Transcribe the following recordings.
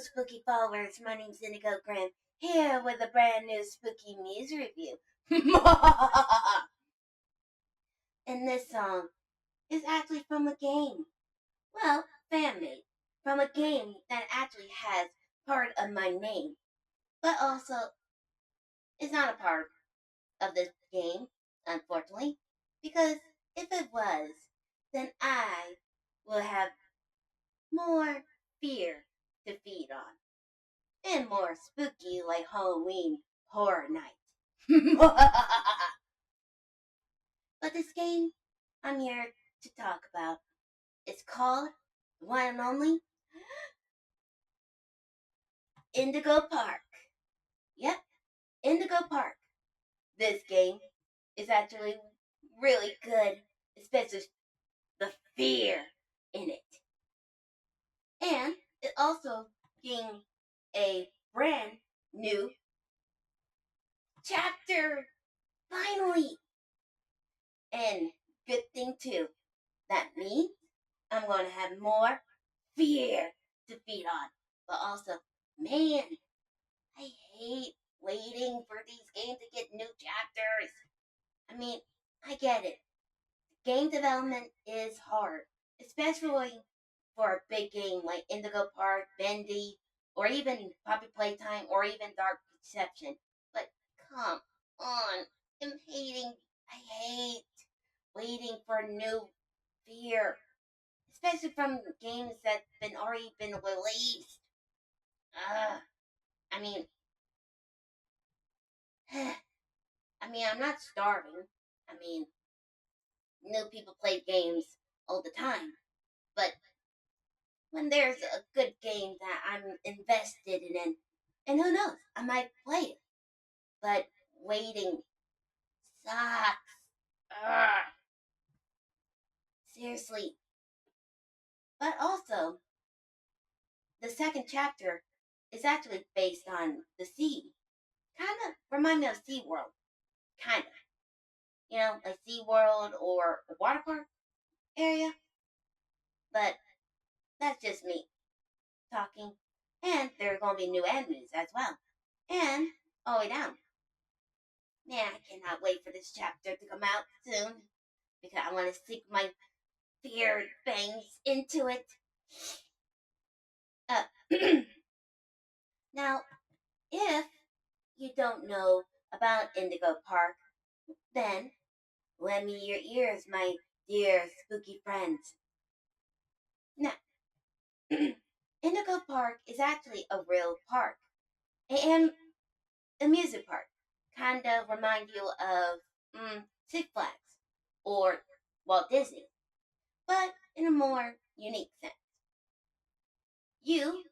spooky followers, my name's Indigo Graham, here with a brand new spooky news review. And this song is actually from a game. Well, fan-made. From a game that actually has part of my name. But also, is not a part of this game, unfortunately. Because if it was, then I will have more fear to feed on. And more spooky like Halloween horror night. But this game I'm here to talk about is called the one and only Indigo Park. Yep, Indigo Park. This game is actually really good, especially the fear in it. And it also being a brand new chapter, finally. And good thing too, that means I'm going to have more fear to feed on. But also, man, I hate waiting for these games to get new chapters. I mean, I get it. Game development is hard, especially for a big game like Indigo Park, Bendy, or even Poppy Playtime, or even Dark Deception. But come on, I hate waiting for new fear, especially from games that already been released. I mean, I'm not starving. I mean, new people play games all the time, but when there's a good game that I'm invested in, and who knows, I might play it. But waiting sucks. Seriously. But also, the second chapter is actually based on the sea. Kind of remind me of SeaWorld. Kind of. You know, like SeaWorld or a water park area. But that's just me talking. And there are going to be new enemies as well. And all the way down. Man, I cannot wait for this chapter to come out soon. Because I want to sink my fear fangs into it. Now, if you don't know about Indigo Park, then lend me your ears, my dear spooky friends. Now, Indigo Park is actually a real park. And amusement park. Kind of remind you of Six Flags or Walt Disney, but in a more unique sense. You,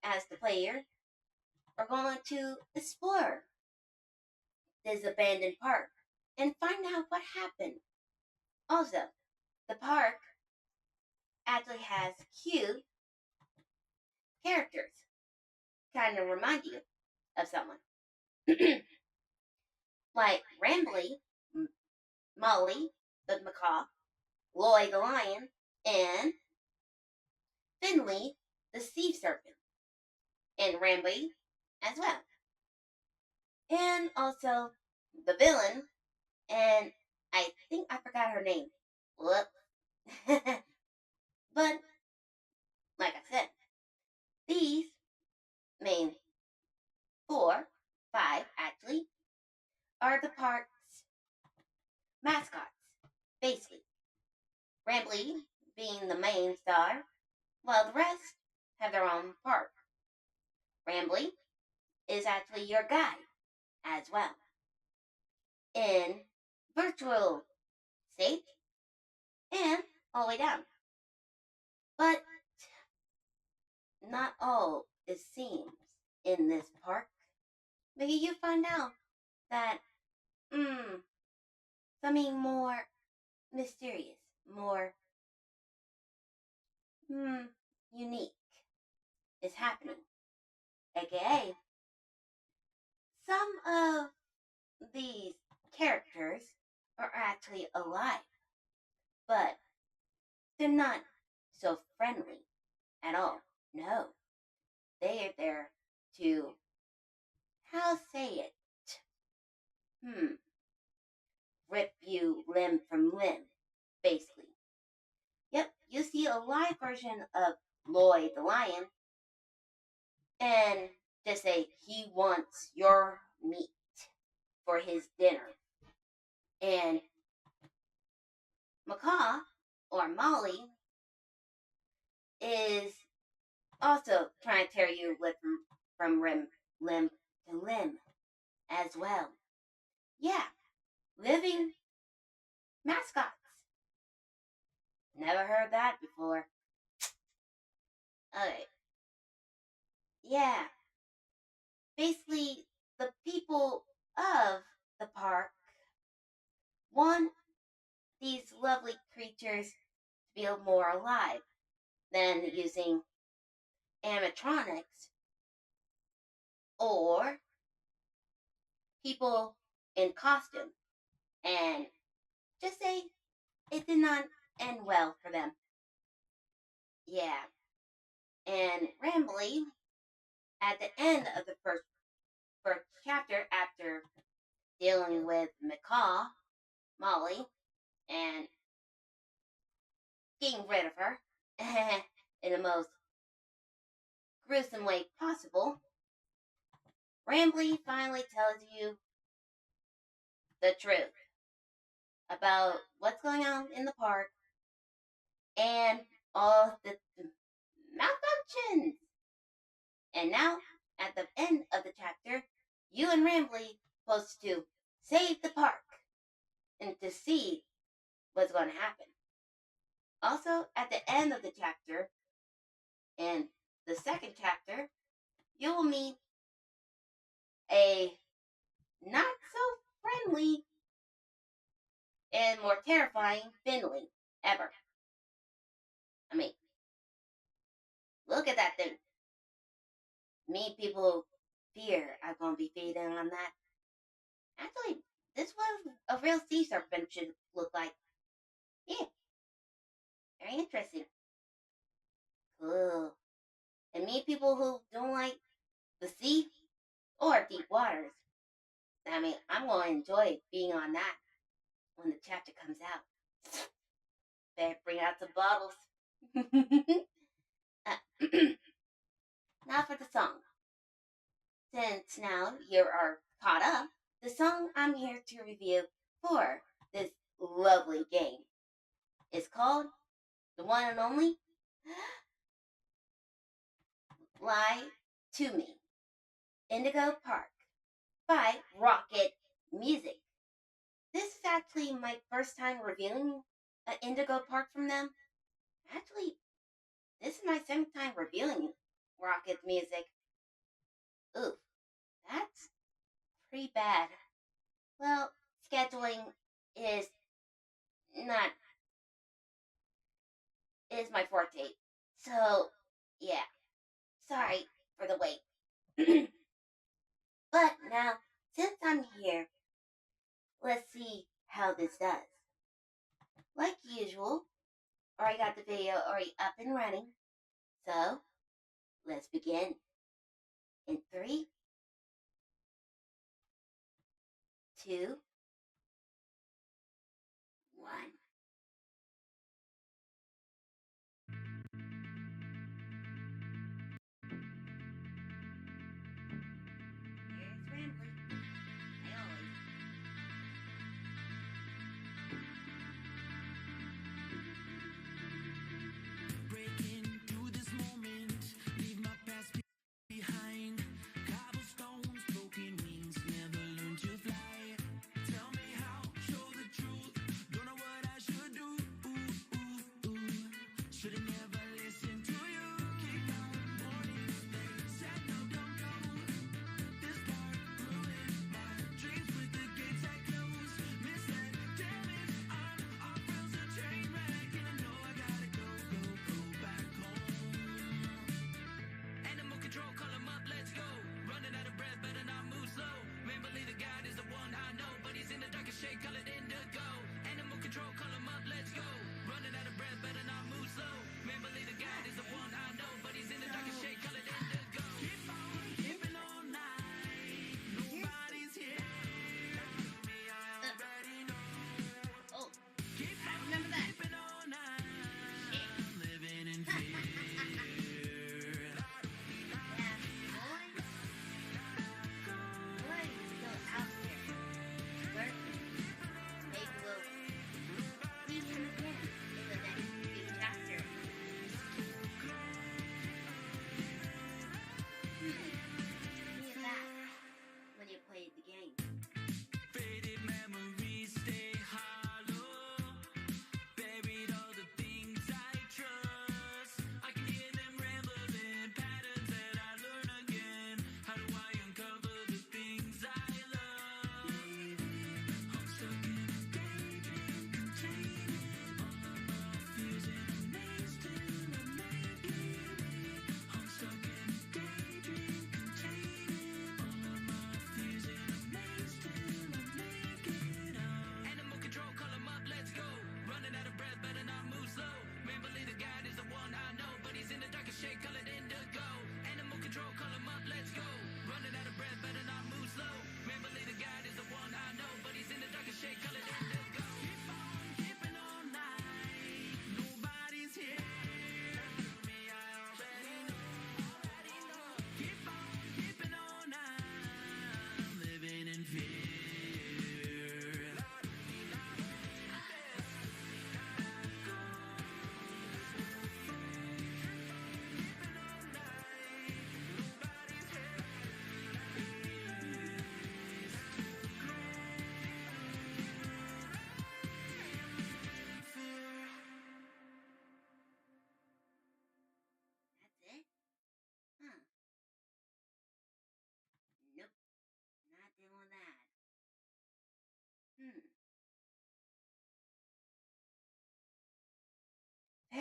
as the player, are going to explore this abandoned park and find out what happened. Also, the park actually has cute characters, kind of remind you of someone. Like Rambley, Molly McCaw, Lloyd the Lion, and Finley the Sea Serpent, and Rambley as well. And also the villain, and I think I forgot her name. Whoop. But, like I said, these main 5 actually, are the park's mascots, basically. Rambley being the main star, while the rest have their own part. Rambley is actually your guide as well. In virtual state and all the way down. But not all it seems in this park. Maybe you find out that something more mysterious, more unique is happening. AKA, some of these characters are actually alive, but they're not so friendly at all. No, they are there to, how say it? Rip you limb from limb, basically. Yep, you see a live version of Lloyd the Lion, and just say he wants your meat for his dinner. And McCaw, or Molly, is also trying to tear you from limb to limb as well. Yeah, living mascots. Never heard that before. Okay. Yeah. Basically, the people of the park want these lovely creatures to feel more alive than using animatronics or people in costume. And just say it did not end well for them. Yeah. And Rambley, at the end of the first chapter, after dealing with McCaw, Molly, and getting rid of her in the most gruesome way possible, Rambley finally tells you the truth about what's going on in the park and all the malfunctions. And now, at the end of the chapter, you and Rambley are supposed to save the park and to see what's going to happen. Also, at the end of the chapter, in the second chapter, you will meet a not so friendly and more terrifying Finley ever. I mean, look at that thing. Me, people fear I'm going to be feeding on that. Actually, this was a real sea serpent should look like. Yeah. Very interesting. Cool. And me, people who don't like the sea or deep waters. I mean, I'm going to enjoy being on that when the chapter comes out. Better bring out some bottles. Now for the song. Since now you are caught up, the song I'm here to review for this lovely game is called the one and only Lie to Me, Indigo Park by Rockit Music. This is actually my first time reviewing an Indigo Park from them. Actually, this is my second time reviewing Rockit Music. Oof, that's pretty bad. Well, scheduling is my forte. So, yeah. Sorry for the wait. But now, since I'm here, let's see how this does. Like usual, already got the video already up and running. So, let's begin. In 3, 2, 1. Here's Rambley. I always. Breaking through this moment, leave my past behind. Cobblestones, broken wings, never learn to fly.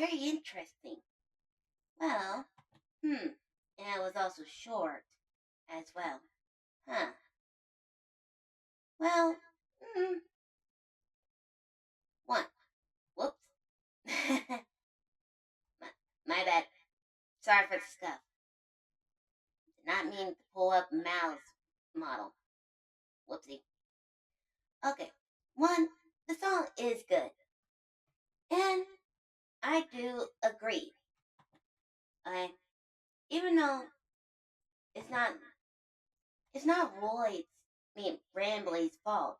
very interesting. Well, and it was also short as well. Huh. Well, one. Whoops. my, my bad. Sorry for the scuff. Did not mean to pull up Mal's model. Whoopsie. Okay. One, the song is good. And I do agree. Okay. Even though it's not Lloyd's, Rambley's fault.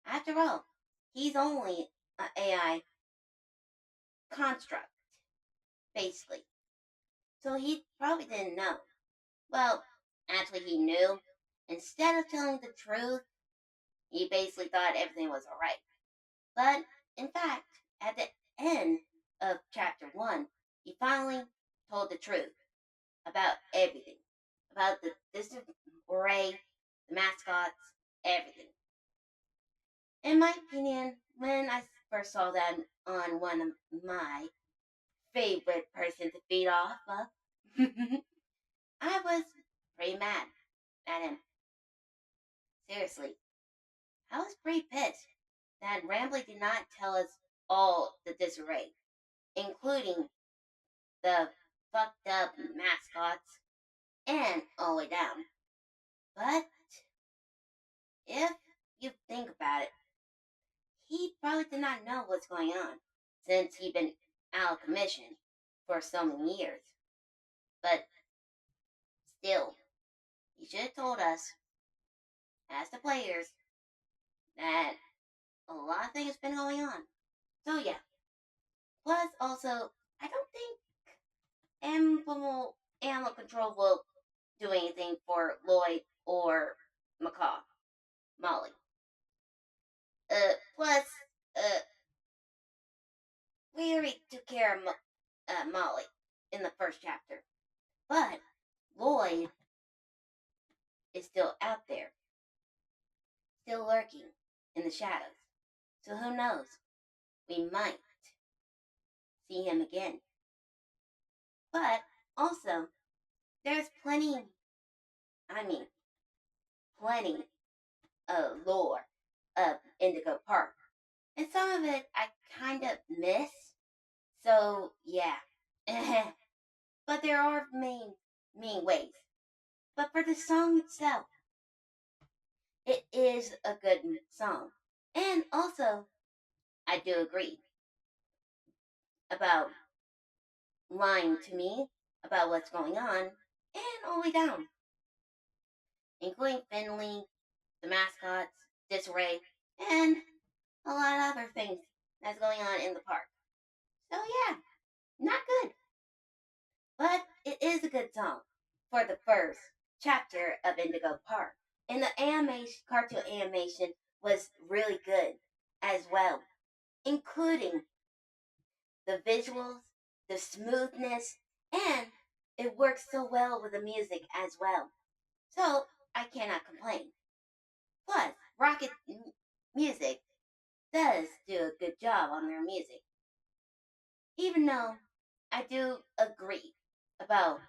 After all, he's only an AI construct, basically. So he probably didn't know. Well, actually he knew. Instead of telling the truth, he basically thought everything was alright. But, in fact, at the end of chapter 1, he finally told the truth about everything. About the distant array, the mascots, everything. In my opinion, when I first saw that on one of my favorite person to feed off of, I was pretty mad at him. Seriously. I was pretty pissed that Rambley did not tell us all the disarray, including the fucked up mascots and all the way down. But if you think about it, he probably did not know what's going on since he'd been out of commission for so many years. But still, he should have told us, as the players, that a lot of things have been going on. So yeah. Plus, also, I don't think animal control will do anything for Lloyd or McCaw, Molly. Plus, we already took care of Molly in the first chapter. But Lloyd is still out there, still lurking in the shadows. So who knows? We might see him again. But also, there's plenty of lore of Indigo Park. And some of it I kind of miss. So, yeah. But there are main ways. But for the song itself, it is a good song. And also, I do agree about lying to me about what's going on and all the way down, including Finley, the mascots, disarray, and a lot of other things that's going on in the park. So yeah, not good. But it is a good song for the first chapter of Indigo Park. And the cartoon animation was really good as well, including the visuals, the smoothness, and it works so well with the music as well. So I cannot complain. Plus, Rockit Music does do a good job on their music. Even though I do agree about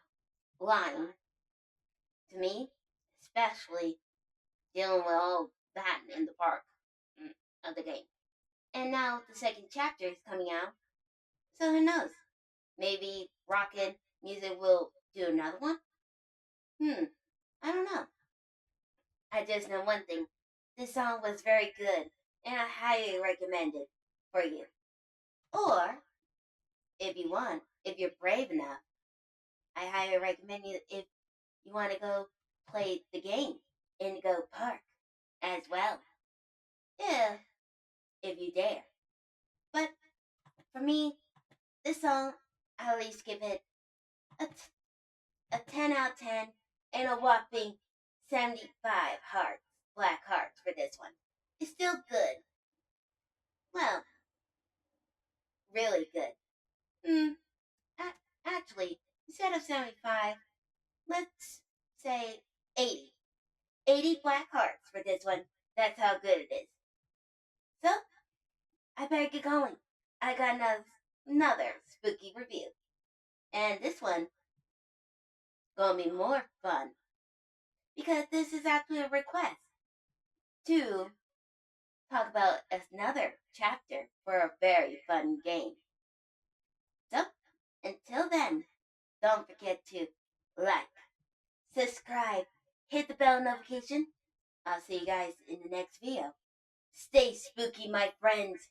lying to me, especially dealing with all that in the park of the game. And now the second chapter is coming out, so who knows? Maybe Rockit Music will do another one? I don't know. I just know one thing. This song was very good, and I highly recommend it for you. Or, if you want, if you're brave enough, I highly recommend you if you want to go play the game, Indigo Park, as well. If you dare. But, for me, this song, I at least give it a 10 out of 10 and a whopping 75 black hearts for this one. It's still good. Well, really good. Actually, instead of 75, let's say 80. 80 black hearts for this one. That's how good it is. So, I better get going. I got another another spooky review. And this one gonna be more fun because this is actually a request to talk about another chapter for a very fun game. So, until then, don't forget to like, subscribe, hit the bell notification. I'll see you guys in the next video. Stay spooky, my friends.